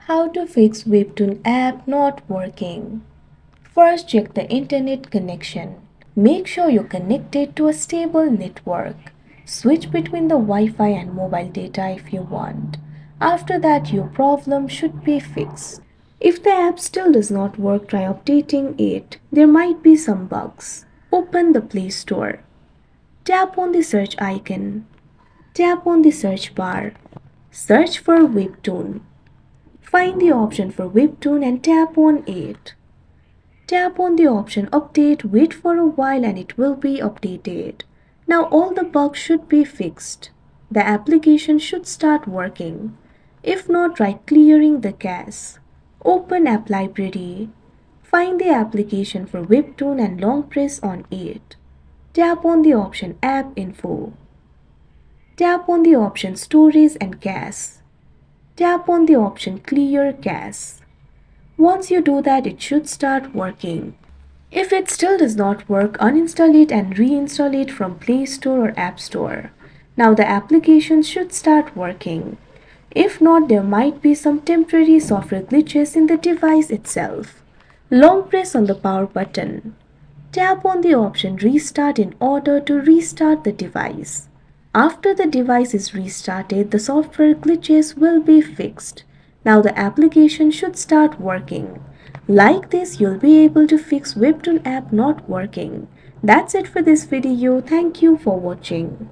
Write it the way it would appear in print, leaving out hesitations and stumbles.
How to fix Webtoon app not working. First, check the internet connection. Make sure you're connected to a stable network. Switch between the Wi-Fi and mobile data if you want. After that, your problem should be fixed. If the app still does not work, try updating it. There might be some bugs. Open the Play Store. Tap on the search icon. Tap on the search bar. Search for Webtoon. Find the option for Webtoon and tap on it. Tap on the option Update, wait for a while and it will be updated. Now all the bugs should be fixed. The application should start working. If not, try clearing the cache. Open App Library. Find the application for Webtoon and long press on it. Tap on the option App Info. Tap on the option Storage and Cache. Tap on the option Clear Cache. Once you do that, it should start working. If it still does not work, uninstall it and reinstall it from Play Store or App Store. Now the application should start working. If not, there might be some temporary software glitches in the device itself. Long press on the power button. Tap on the option Restart in order to restart the device. After the device is restarted, the software glitches will be fixed. Now the application should start working. Like this, you'll be able to fix Webtoon app not working. That's it for this video. Thank you for watching.